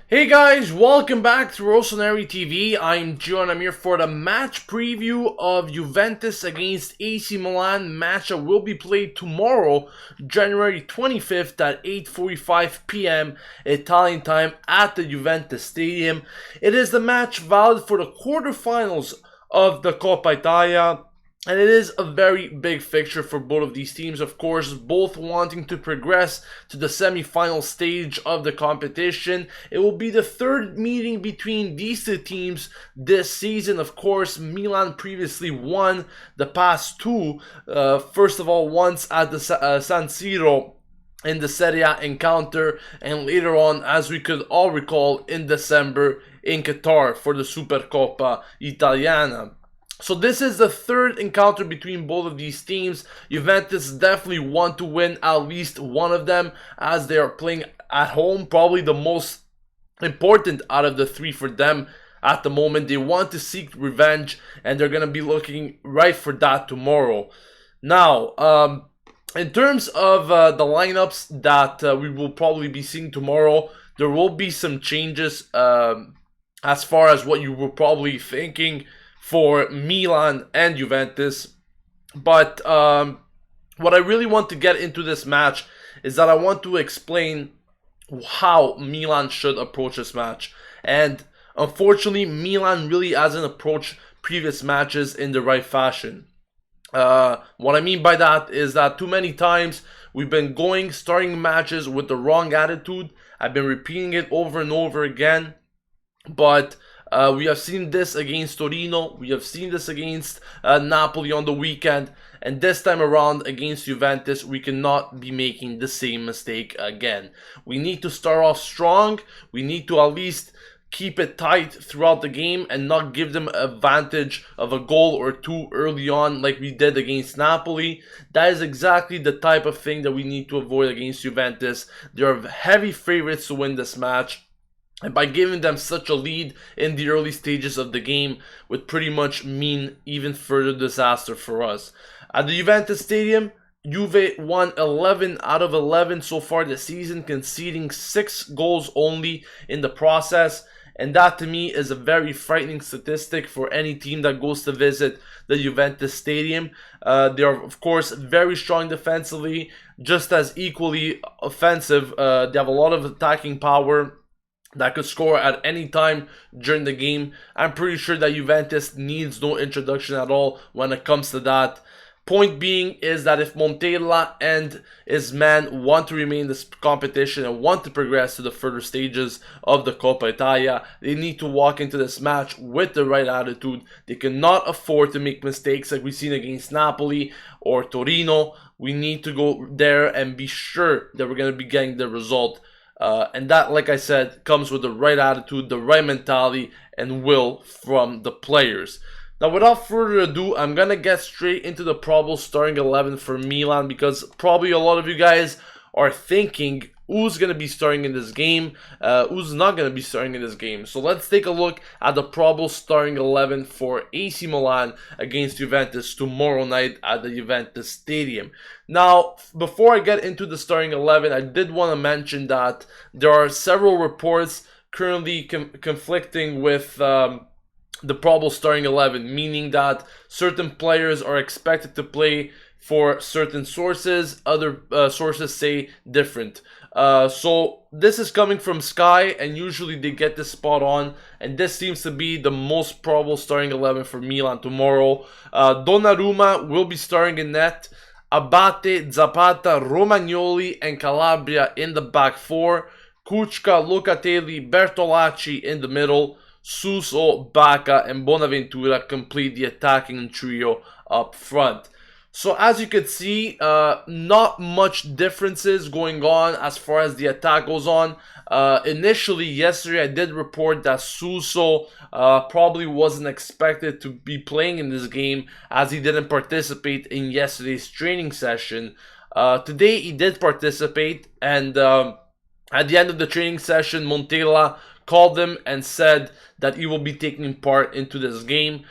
Hey guys, welcome back to Rossoneri TV. I'm Gio and I'm here for the match preview of Juventus against AC Milan. Match that will be played tomorrow, January 25th at 8:45 p.m. Italian time at the Juventus Stadium. It is the match valid for the quarterfinals of the Coppa Italia. And it is a very big fixture for both of these teams, of course, both wanting to progress to the semi-final stage of the competition. It will be the third meeting between these two teams this season. Of course, Milan previously won the past two. First of all, once at the San Siro in the Serie A encounter, and later on, as we could all recall, in December in Qatar for the Coppa Italiana. So this is the third encounter between both of these teams. Juventus definitely want to win at least one of them as they are playing at home. Probably the most important out of the three for them at the moment. They want to seek revenge and they're going to be looking right for that tomorrow. Now, in terms of the lineups that we will probably be seeing tomorrow, there will be some changes as far as what you were probably thinking for Milan and Juventus. But what I really want to get into this match is that I want to explain how Milan should approach this match. And unfortunately, Milan really hasn't approached previous matches in the right fashion. What I mean by that is that too many times we've been starting matches with the wrong attitude. I've been repeating it over and over again. But we have seen this against Torino. We have seen this against Napoli on the weekend. And this time around against Juventus, we cannot be making the same mistake again. We need to start off strong. We need to at least keep it tight throughout the game and not give them advantage of a goal or two early on like we did against Napoli. That is exactly the type of thing that we need to avoid against Juventus. They are heavy favorites to win this match. And by giving them such a lead in the early stages of the game would pretty much mean even further disaster for us. At the Juventus Stadium, Juve won 11 out of 11 so far this season, conceding 6 goals only in the process. And that to me is a very frightening statistic for any team that goes to visit the Juventus Stadium. They are, of course, very strong defensively, just as equally offensive. They have a lot of attacking power that could score at any time during the game. I'm pretty sure that Juventus needs no introduction at all when it comes to that. Point being is that if Montella and his men want to remain in this competition and want to progress to the further stages of the Coppa Italia, they need to walk into this match with the right attitude. They cannot afford to make mistakes like we've seen against Napoli or Torino. We need to go there and be sure that we're going to be getting the result. And that, like I said, comes with the right attitude, the right mentality, and will from the players. Now, without further ado, I'm going to get straight into the probable starting 11 for Milan, because probably a lot of you guys are thinking who's going to be starting in this game, who's not going to be starting in this game. So let's take a look at the probable starting 11 for AC Milan against Juventus tomorrow night at the Juventus Stadium. Now, before I get into the starting 11, I did want to mention that there are several reports currently conflicting with the probable starting 11, meaning that certain players are expected to play for certain sources, other sources say different. So this is coming from Sky, and usually they get this spot on, and this seems to be the most probable starting 11 for Milan tomorrow. Donnarumma will be starting in net. Abate, Zapata, Romagnoli, and Calabria in the back four. Kuchka, Locatelli, Bertolacci in the middle. Suso, Bacca, and Bonaventura complete the attacking trio up front. So as you can see, not much differences going on as far as the attack goes on. Initially, yesterday, I did report that Suso probably wasn't expected to be playing in this game as he didn't participate in yesterday's training session. Today, he did participate, and at the end of the training session, Montella called him and said that he will be taking part into this game.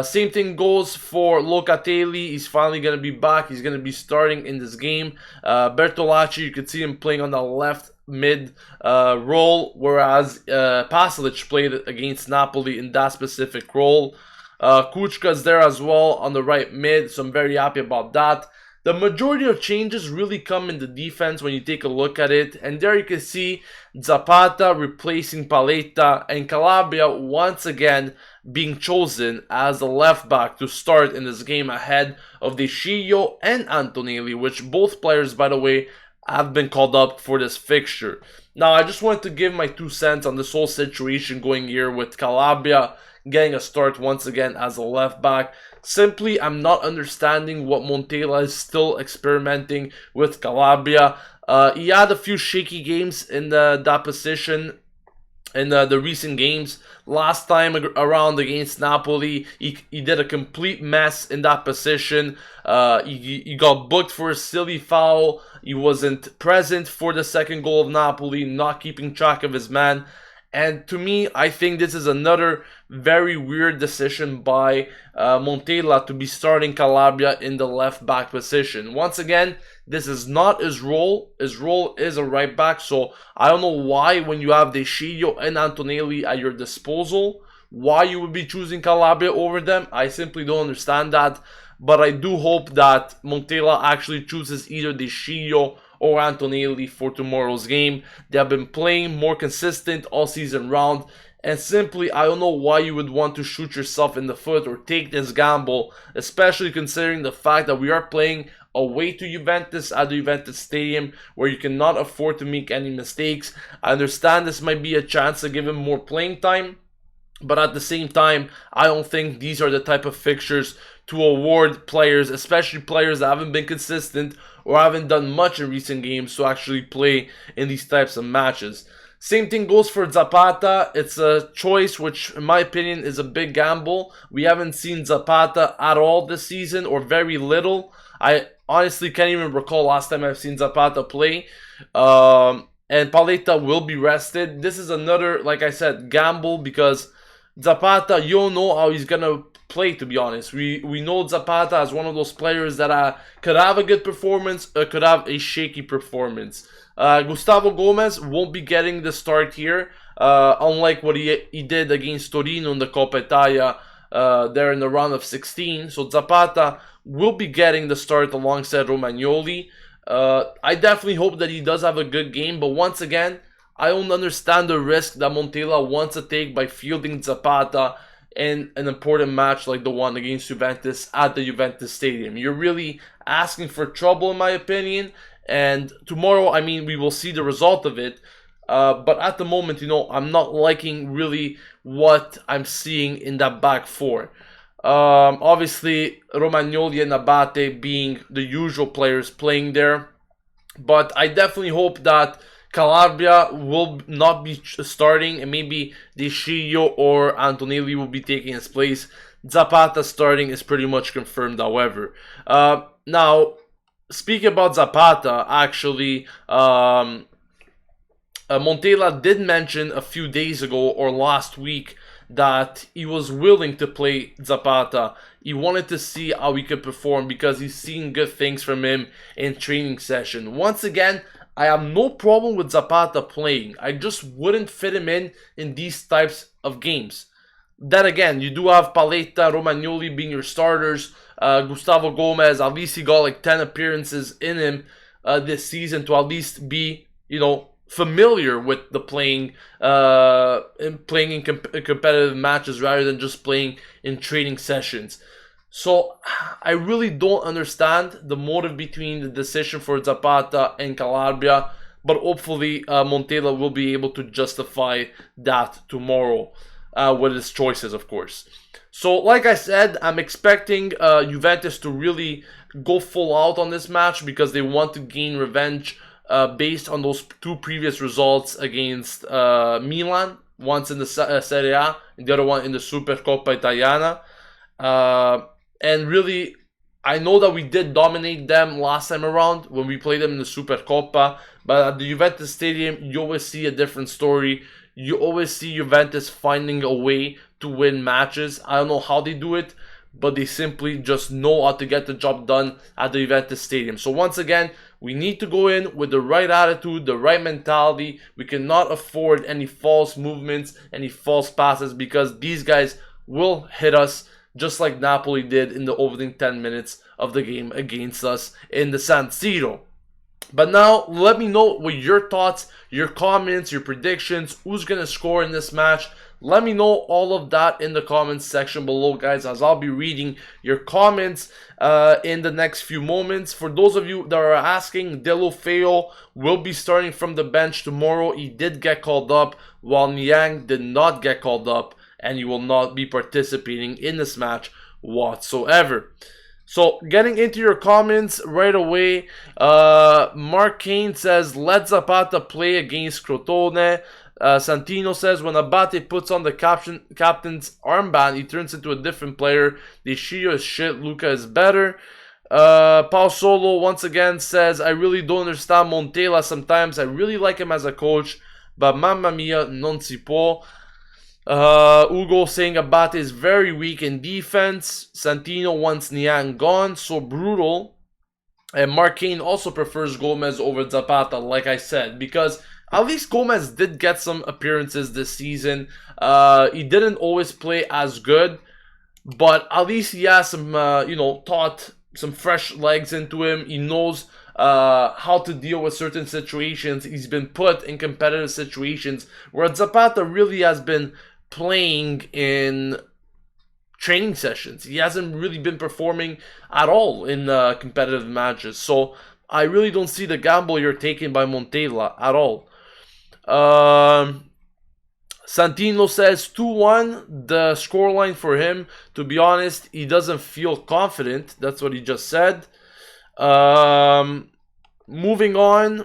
Same thing goes for Locatelli. He's finally going to be back. He's going to be starting in this game. Bertolacci, you could see him playing on the left mid role, whereas Pasalic played against Napoli in that specific role. Kuchka's there as well on the right mid, so I'm very happy about that. The majority of changes really come in the defense when you take a look at it. And there you can see Zapata replacing Paletta and Calabria once again being chosen as the left back to start in this game ahead of De Sciglio and Antonelli, which both players, by the way, have been called up for this fixture. Now, I just wanted to give my 2 cents on this whole situation going here with Calabria getting a start once again as a left back. Simply, I'm not understanding what Montella is still experimenting with Calabria. He had a few shaky games in that position in the recent games. Last time around against Napoli, he did a complete mess in that position. He got booked for a silly foul. He wasn't present for the second goal of Napoli, not keeping track of his man. And to me, I think this is another very weird decision by Montella to be starting Calabria in the left back position. Once again, this is not his role. His role is a right back. So I don't know why, when you have De Sciglio and Antonelli at your disposal, why you would be choosing Calabria over them. I simply don't understand that. But I do hope that Montella actually chooses either De Sciglio or Antonelli for tomorrow's game. They have been playing more consistent all season round, and simply I don't know why you would want to shoot yourself in the foot or take this gamble, especially considering the fact that we are playing away to Juventus at the Juventus Stadium, where you cannot afford to make any mistakes. I understand this might be a chance to give him more playing time, but at the same time, I don't think these are the type of fixtures to award players, especially players that haven't been consistent or haven't done much in recent games, to actually play in these types of matches. Same thing goes for Zapata. It's a choice which, in my opinion, is a big gamble. We haven't seen Zapata at all this season, or very little. I honestly can't even recall last time I've seen Zapata play. And Paletta will be rested. This is another, like I said, gamble, because Zapata, you don't know how he's gonna play, to be honest. We know Zapata as one of those players that could have a good performance, could have a shaky performance. Gustavo Gomez won't be getting the start here, unlike what he did against Torino in the Coppa Italia there in the round of 16. So Zapata will be getting the start alongside Romagnoli. I definitely hope that he does have a good game, but once again, I don't understand the risk that Montella wants to take by fielding Zapata in an important match like the one against Juventus at the Juventus Stadium. You're really asking for trouble, in my opinion. And tomorrow, I mean, we will see the result of it. But at the moment, I'm not liking really what I'm seeing in that back four. Obviously, Romagnoli and Abate being the usual players playing there. But I definitely hope that Calabria will not be starting, and maybe De Sciglio or Antonelli will be taking his place. Zapata starting is pretty much confirmed, however. Now, speaking about Zapata, actually, Montella did mention a few days ago or last week that he was willing to play Zapata. He wanted to see how he could perform because he's seen good things from him in training session. Once again, I have no problem with Zapata playing. I just wouldn't fit him in these types of games. Then again, you do have Paletta, Romagnoli being your starters. Gustavo Gomez, at least he got like 10 appearances in him this season to at least be, familiar with the playing in competitive matches rather than just playing in training sessions. So I really don't understand the motive between the decision for Zapata and Calabria, but hopefully Montella will be able to justify that tomorrow with his choices, of course. So like I said, I'm expecting Juventus to really go full out on this match because they want to gain revenge based on those two previous results against Milan, once in the Serie A and the other one in the Super Coppa Italiana. And really, I know that we did dominate them last time around when we played them in the Super Coppa, but at the Juventus Stadium, you always see a different story. you always see Juventus finding a way to win matches. I don't know how they do it, but they simply just know how to get the job done at the Juventus Stadium. So once again, we need to go in with the right attitude, the right mentality. We cannot afford any false movements, any false passes, because these guys will hit us just like Napoli did in the opening 10 minutes of the game against us in the San Siro. But now, let me know what your thoughts, your comments, your predictions, who's going to score in this match. Let me know all of that in the comments section below, guys, as I'll be reading your comments in the next few moments. For those of you that are asking, Deulofeu will be starting from the bench tomorrow. He did get called up, while Niang did not get called up, and he will not be participating in this match whatsoever. So, getting into your comments right away, Mark Kane says, let Zapata play against Crotone. Santino says, when Abate puts on the captain's armband, he turns into a different player. De Shio is shit, Luca is better. Paul Solo once again says, I really don't understand Montella sometimes. I really like him as a coach, but mamma mia, non si può. Ugo saying Abate is very weak in defense. Santino wants Niang gone, so brutal. And Mark Kane also prefers Gomez over Zapata, like I said, because at least Gomez did get some appearances this season. He didn't always play as good, but at least he has some, taught some fresh legs into him. He knows how to deal with certain situations. He's been put in competitive situations where Zapata really has been playing in training sessions. He hasn't really been performing at all in competitive matches. So I really don't see the gamble you're taking by Montella at all. Santino says 2-1, the scoreline for him. To be honest, he doesn't feel confident. That's what he just said. Moving on,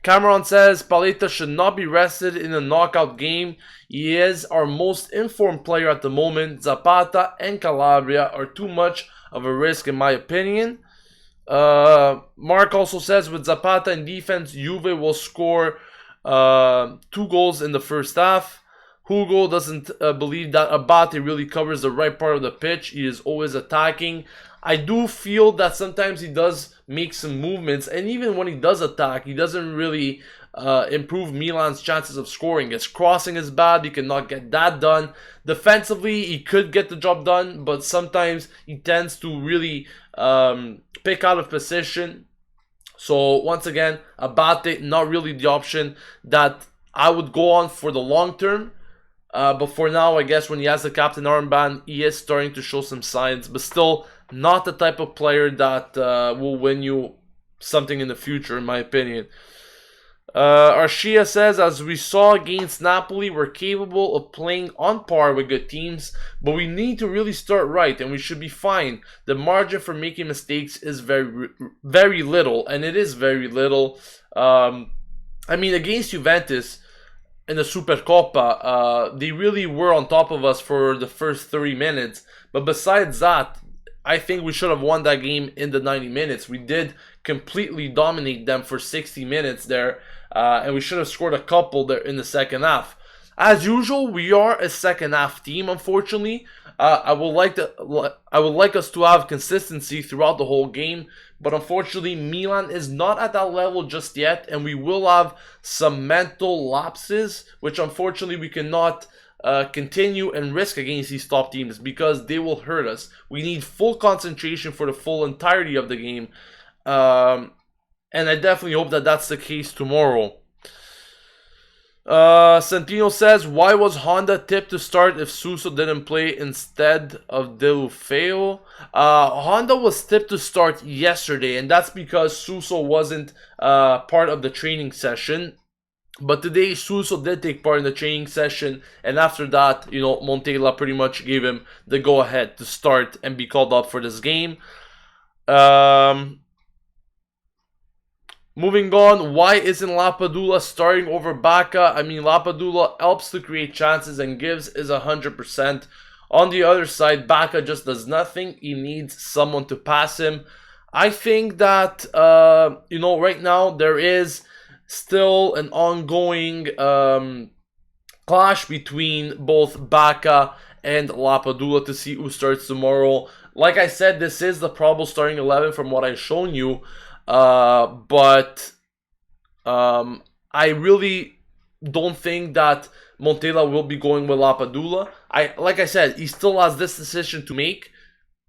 Cameron says Paletta should not be rested in a knockout game. He is our most informed player at the moment. Zapata and Calabria are too much of a risk in my opinion. Mark also says with Zapata in defense, Juve will score 2 goals in the first half. Hugo doesn't believe that Abate really covers the right part of the pitch. He is always attacking. I do feel that sometimes he does make some movements, and even when he does attack, he doesn't really improve Milan's chances of scoring. His crossing is bad, he cannot get that done. Defensively, he could get the job done, but sometimes he tends to really pick out of position. So once again, Abate, not really the option that I would go on for the long term. But for now, I guess when he has the captain armband, he is starting to show some signs, but still not the type of player that will win you something in the future, in my opinion. Arshia says, as we saw against Napoli, we're capable of playing on par with good teams, but we need to really start right, and we should be fine. The margin for making mistakes is very little, and it is very little. I mean, against Juventus in the Supercoppa, they really were on top of us for the first 30 minutes, but besides that, I think we should have won that game in the 90 minutes. We did completely dominate them for 60 minutes there, and we should have scored a couple there in the second half. As usual, we are a second half team, unfortunately. I would like us to have consistency throughout the whole game, but unfortunately, Milan is not at that level just yet, and we will have some mental lapses, which unfortunately we cannot continue and risk against these top teams because they will hurt us. We need full concentration for the full entirety of the game, and I definitely hope that that's the case tomorrow. Santino says, why was Honda tipped to start if Suso didn't play instead of Deulofeu? Honda was tipped to start yesterday, and that's because Suso wasn't part of the training session. But today, Suso did take part in the training session, and after that, Montella pretty much gave him the go-ahead to start and be called up for this game. Moving on, why isn't Lapadula starting over Bacca? I mean, Lapadula helps to create chances and gives is 100%. On the other side, Bacca just does nothing. He needs someone to pass him. I think that, right now there is still an ongoing clash between both Bacca and Lapadula to see who starts tomorrow. Like I said, this is the probable starting 11 from what I've shown you, but I really don't think that Montella will be going with Lapadula. Like I said, he still has this decision to make.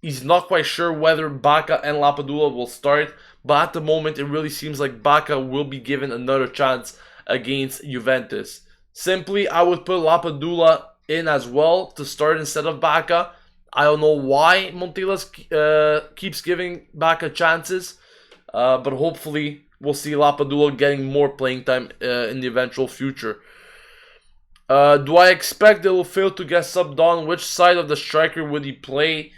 He's not quite sure whether Bacca and Lapadula will start, but at the moment it really seems like Bacca will be given another chance against Juventus. Simply, I would put Lapadula in as well to start instead of Bacca. I don't know why Montella keeps giving Bacca chances, but hopefully we'll see Lapadula getting more playing time in the eventual future. Do I expect Deulofeu to get subbed on? Which side of the striker would he play?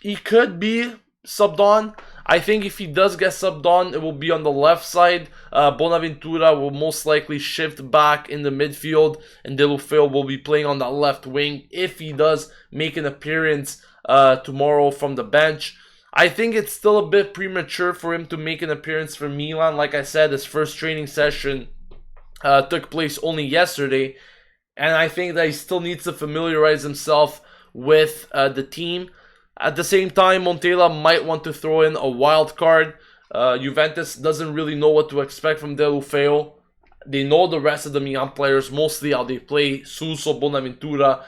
He could be subbed on. I think if he does get subbed on, it will be on the left side. Bonaventura will most likely shift back in the midfield, and Deulofeu will be playing on the left wing if he does make an appearance tomorrow from the bench. I think it's still a bit premature for him to make an appearance for Milan. Like I said, his first training session took place only yesterday, and I think that he still needs to familiarize himself with the team. At the same time, Montella might want to throw in a wild card. Juventus doesn't really know what to expect from Deulofeu. They know the rest of the Milan players, mostly how they play, Suso, Bonaventura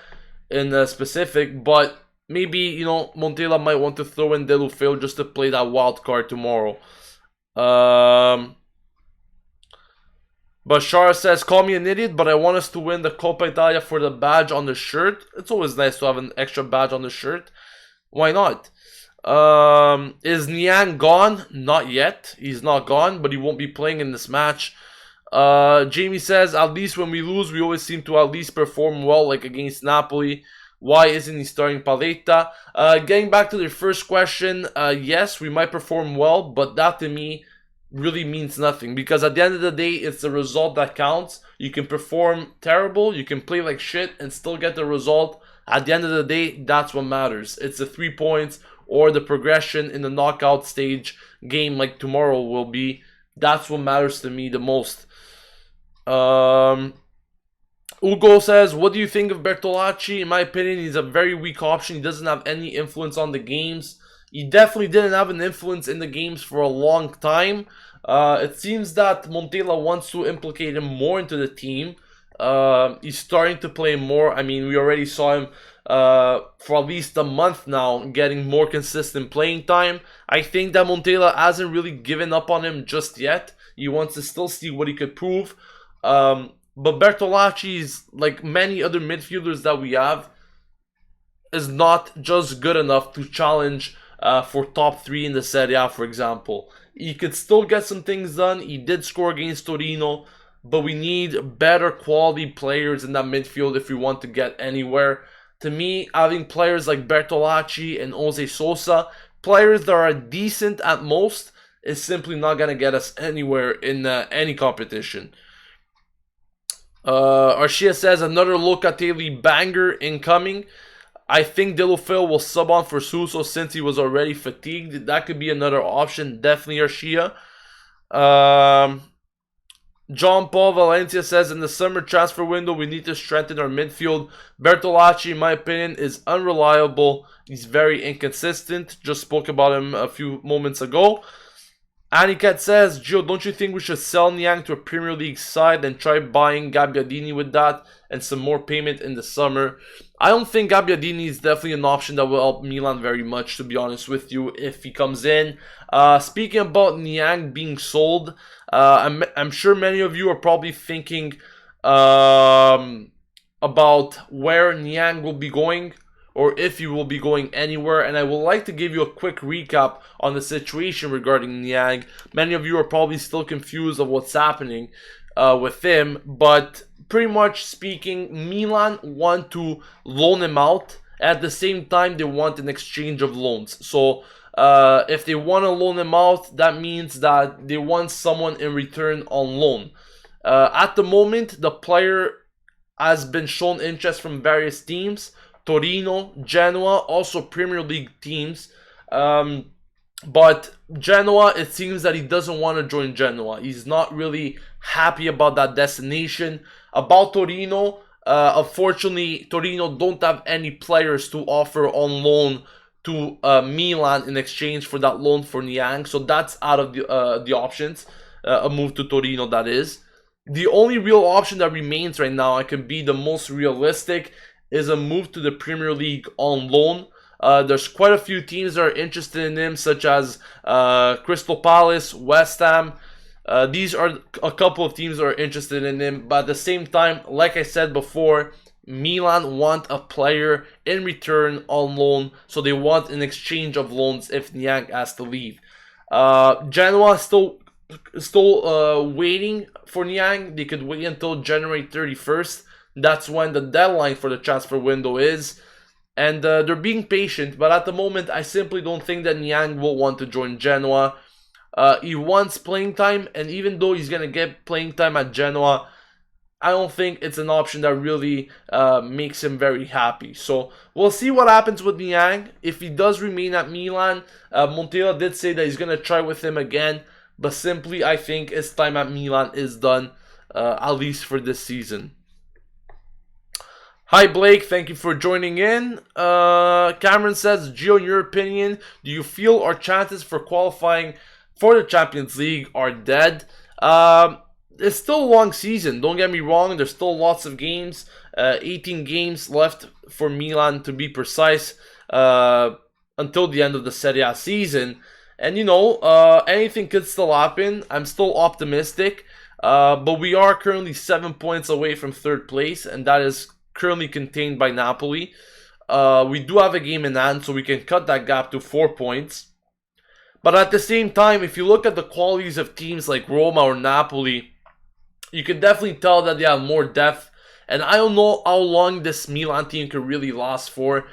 in specific, but maybe, you know, Montella might want to throw in Deulofeu just to play that wild card tomorrow. Bashar says, call me an idiot, but I want us to win the Coppa Italia for the badge on the shirt. It's always nice to have an extra badge on the shirt. Why not? Is Niang gone? Not yet. He's not gone, but he won't be playing in this match. Jamie says, at least when we lose, we always seem to at least perform well, like against Napoli. Why isn't he starting Paletta? Getting back to the first question, yes, we might perform well, but that to me really means nothing, because at the end of the day, it's the result that counts. You can perform terrible, you can play like shit and still get the result. At the end of the day, that's what matters. It's the 3 points or the progression in the knockout stage game like tomorrow will be. That's what matters to me the most. Ugo says, what do you think of Bertolacci? In my opinion, he's a very weak option. He doesn't have any influence on the games. He definitely didn't have an influence in the games for a long time. It seems that Montella wants to implicate him more into the team. He's starting to play more. I mean, we already saw him for at least a month now getting more consistent playing time. I think that Montella hasn't really given up on him just yet. He wants to still see what he could prove. But Bertolacci is, like many other midfielders that we have, is not just good enough to challenge for top 3 in the Serie A, for example. He could still get some things done. He did score against Torino, but we need better quality players in that midfield if we want to get anywhere. To me, having players like Bertolacci and Jose Sosa, players that are decent at most, is simply not going to get us anywhere in any competition. Arshia says, another Locatelli banger incoming. I think Deulofeu will sub on for Suso since he was already fatigued. That could be another option, definitely, Arshia. John Paul Valencia says, in the summer transfer window, we need to strengthen our midfield. Bertolacci, in my opinion, is unreliable. He's very inconsistent. Just spoke about him a few moments ago. Aniket says, Gio, don't you think we should sell Niang to a Premier League side and try buying Gabbiadini with that and some more payment in the summer? I don't think Gabbiadini is definitely an option that will help Milan very much, to be honest with you, if he comes in. Speaking about Niang being sold, I'm sure many of you are probably thinking about where Niang will be going, or if he will be going anywhere, and I would like to give you a quick recap on the situation regarding Niang. Many of you are probably still confused of what's happening with him, but pretty much speaking, Milan want to loan him out. At the same time, they want an exchange of loans. So if they want to loan him out, that means that they want someone in return on loan. At the moment, the player has been shown interest from various teams. Torino, Genoa, also Premier League teams. But Genoa, it seems that he doesn't want to join Genoa. He's not really happy about that destination. About Torino, unfortunately, Torino don't have any players to offer on loan to Milan in exchange for that loan for Niang. So that's out of the options. A move to Torino, that is. The only real option that remains right now, and can be the most realistic, is a move to the Premier League on loan. There's quite a few teams that are interested in him, such as Crystal Palace, West Ham. These are a couple of teams that are interested in him, but at the same time, like I said before, Milan want a player in return on loan, so they want an exchange of loans if Niang has to leave. Genoa still waiting for Niang. They could wait until January 31st. That's when the deadline for the transfer window is. And they're being patient, but at the moment, I simply don't think that Niang will want to join Genoa. He wants playing time, and even though he's going to get playing time at Genoa, I don't think it's an option that really makes him very happy. So we'll see what happens with Niang. If he does remain at Milan, Montella did say that he's going to try with him again, but simply I think his time at Milan is done, at least for this season. Hi Blake, thank you for joining in. Cameron says, Gio, in your opinion, do you feel our chances for qualifying for the Champions League are dead? It's still a long season, don't get me wrong. There's still lots of games, 18 games left for Milan to be precise, until the end of the Serie A season. And anything could still happen. I'm still optimistic, but we are currently 7 points away from third place, and that is currently contained by Napoli. We do have a game in hand, so we can cut that gap to 4 points. But at the same time, if you look at the qualities of teams like Roma or Napoli, you can definitely tell that they have more depth. And I don't know how long this Milan team could really last for.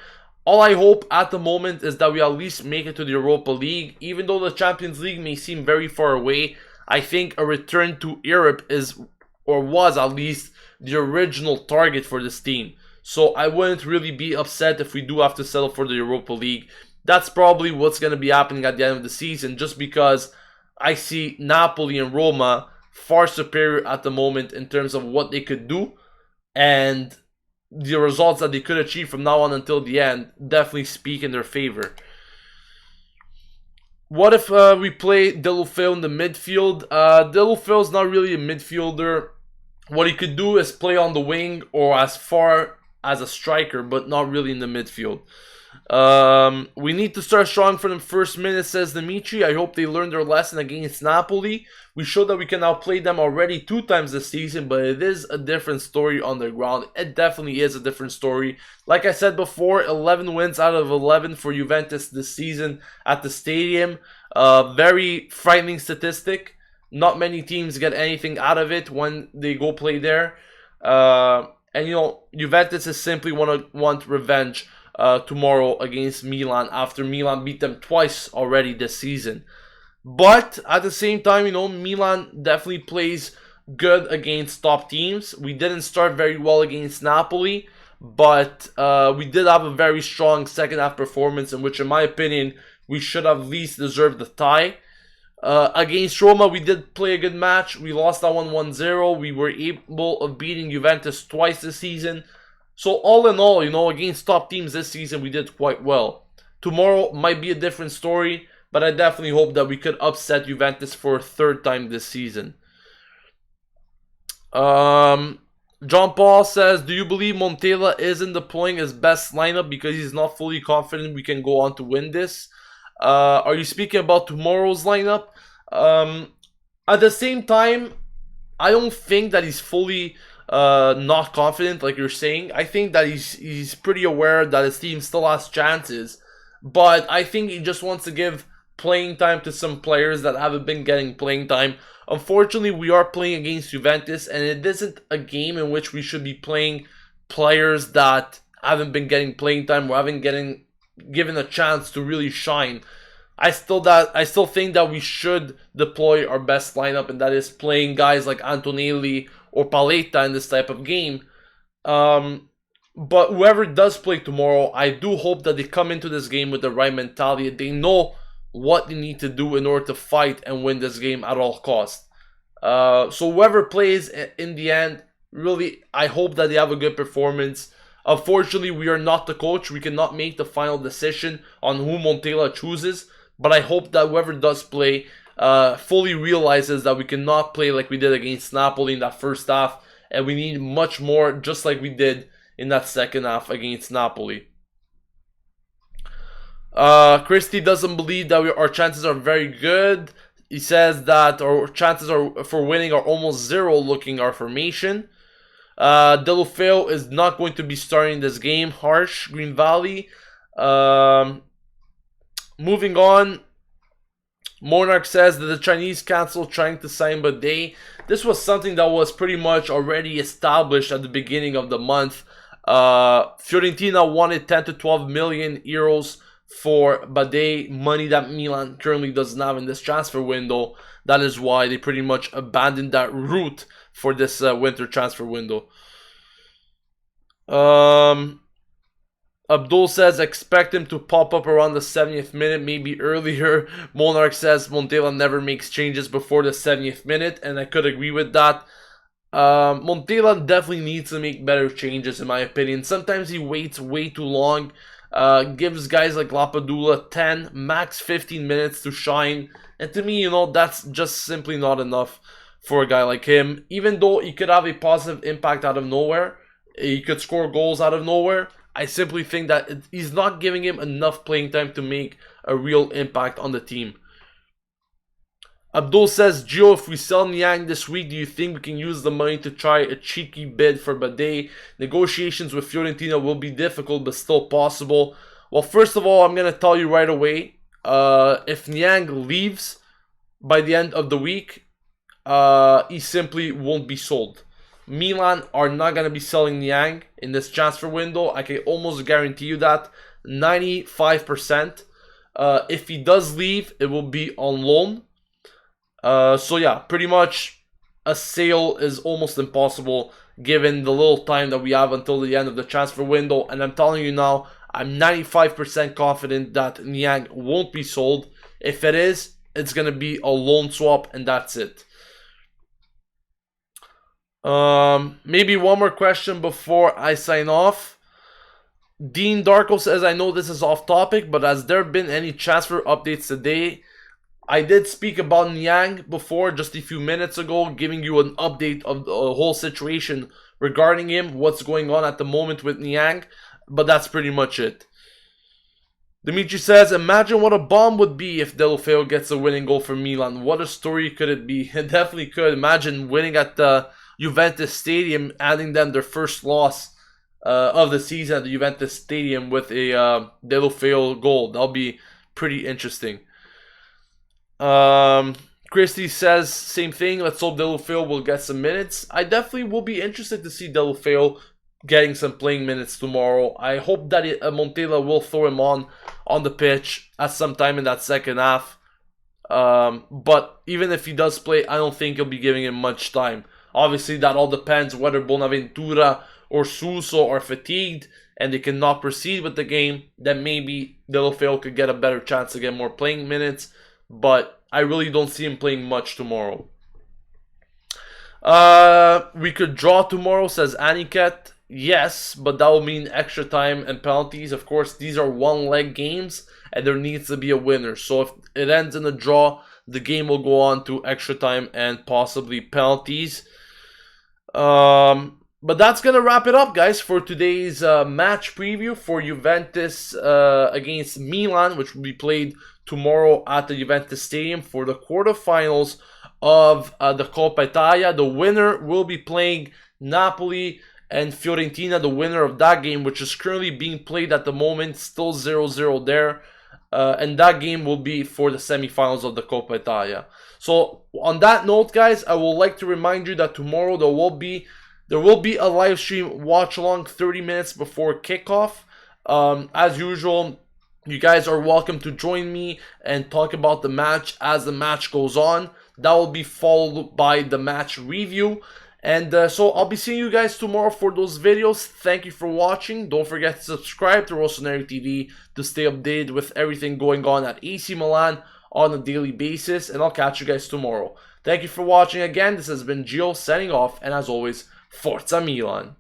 All I hope at the moment is that we at least make it to the Europa League. Even though the Champions League may seem very far away, I think a return to Europe is, or was at least, the original target for this team. So I wouldn't really be upset if we do have to settle for the Europa League. That's probably what's going to be happening at the end of the season, just because I see Napoli and Roma far superior at the moment in terms of what they could do, and the results that they could achieve from now on until the end definitely speak in their favor. What if we play Deulofeu in the midfield? Deulofeu is not really a midfielder. What he could do is play on the wing or as far as a striker, but not really in the midfield. We need to start strong from the first minute, says Dimitri. I hope they learned their lesson against Napoli. We showed that we can outplay them already 2 times this season, but it is a different story on the ground. It definitely is a different story. Like I said before, 11 wins out of 11 for Juventus this season at the stadium. Very frightening statistic. Not many teams get anything out of it when they go play there. And Juventus is simply want revenge tomorrow against Milan after Milan beat them twice already this season. But at the same time, Milan definitely plays good against top teams. We didn't start very well against Napoli, but we did have a very strong second half performance in which, in my opinion, we should have at least deserved the tie. Against Roma, we did play a good match. We lost that one 1-0. We were able of beating Juventus twice this season. So all in all, against top teams this season, we did quite well. Tomorrow might be a different story, but I definitely hope that we could upset Juventus for a 3rd time this season. John Paul says, do you believe Montella isn't deploying his best lineup because he's not fully confident we can go on to win this? Are you speaking about tomorrow's lineup? At the same time, I don't think that he's fully not confident like you're saying. I think that he's pretty aware that his team still has chances, but I think he just wants to give playing time to some players that haven't been getting playing time. Unfortunately, we are playing against Juventus, and it isn't a game in which we should be playing players that haven't been getting playing time or haven't getting given a chance to really shine. I still think that we should deploy our best lineup, and that is playing guys like Antonelli or Paletta in this type of game. But whoever does play tomorrow, I do hope that they come into this game with the right mentality. They know what they need to do in order to fight and win this game at all costs. So whoever plays in the end, really, I hope that they have a good performance. Unfortunately, we are not the coach. We cannot make the final decision on who Montella chooses. But I hope that whoever does play fully realizes that we cannot play like we did against Napoli in that first half. And we need much more, just like we did in that second half against Napoli. Christy doesn't believe that our chances are very good. He says that our chances for winning are almost zero looking our formation. Deulofeu is not going to be starting this game. Harsh, Green Valley. Moving on. Monarch says that the Chinese canceled trying to sign Bade. This was something that was pretty much already established at the beginning of the month. Fiorentina wanted 10 to 12 million euros for Bade, money that Milan currently doesn't have in this transfer window. That is why they pretty much abandoned that route for this winter transfer window. Abdul says expect him to pop up around the 70th minute, maybe earlier. Monarch says Montella never makes changes before the 70th minute, and I could agree with that. Montella definitely needs to make better changes, in my opinion. Sometimes he waits way too long. Gives guys like Lapadula 10, max 15 minutes to shine. And to me, that's just simply not enough for a guy like him. Even though he could have a positive impact out of nowhere, he could score goals out of nowhere, I simply think that he's not giving him enough playing time to make a real impact on the team. Abdul says, Gio, if we sell Niang this week, do you think we can use the money to try a cheeky bid for Bade? Negotiations with Fiorentina will be difficult, but still possible. Well, first of all, I'm going to tell you right away, if Niang leaves by the end of the week, he simply won't be sold. Milan are not going to be selling Niang in this transfer window. I can almost guarantee you that. 95%. If he does leave, it will be on loan. So yeah, pretty much a sale is almost impossible given the little time that we have until the end of the transfer window. And I'm telling you now, I'm 95% confident that Niang won't be sold. If it is, it's going to be a loan swap and that's it. Maybe one more question before I sign off. Dean Darko says, I know this is off topic, but has there been any transfer updates today? I did speak about Niang before, just a few minutes ago, giving you an update of the whole situation regarding him, what's going on at the moment with Niang, but that's pretty much it. Dimitri says, imagine what a bomb would be if Deulofeu gets a winning goal for Milan. What a story could it be? It definitely could. Imagine winning at the Juventus Stadium, adding them their first loss of the season at the Juventus Stadium with a Deulofeu goal. That'll be pretty interesting. Christy says, same thing. Let's hope Deulofeu will get some minutes. I definitely will be interested to see Deulofeu getting some playing minutes tomorrow. I hope that Montella will throw him on the pitch at some time in that second half. But even if he does play, I don't think he'll be giving him much time. Obviously, that all depends whether Bonaventura or Suso are fatigued and they cannot proceed with the game. Then maybe Deulofeu could get a better chance to get more playing minutes. But I really don't see him playing much tomorrow. We could draw tomorrow, says Aniket. Yes, but that will mean extra time and penalties. Of course, these are one-leg games, and there needs to be a winner. So if it ends in a draw, the game will go on to extra time and possibly penalties. But that's going to wrap it up, guys, for today's match preview for Juventus against Milan, which will be played tomorrow at the Juventus Stadium for the quarterfinals of the Coppa Italia. The winner will be playing Napoli and Fiorentina, the winner of that game, which is currently being played at the moment, still 0-0 there. And that game will be for the semifinals of the Coppa Italia. So on that note, guys, I would like to remind you that tomorrow there will be a live stream watch along 30 minutes before kickoff. As usual, you guys are welcome to join me and talk about the match as the match goes on. That will be followed by the match review. And so I'll be seeing you guys tomorrow for those videos. Thank you for watching. Don't forget to subscribe to Rossoneri TV to stay updated with everything going on at AC Milan on a daily basis. And I'll catch you guys tomorrow. Thank you for watching again. This has been Gio signing off. And as always, Forza Milan.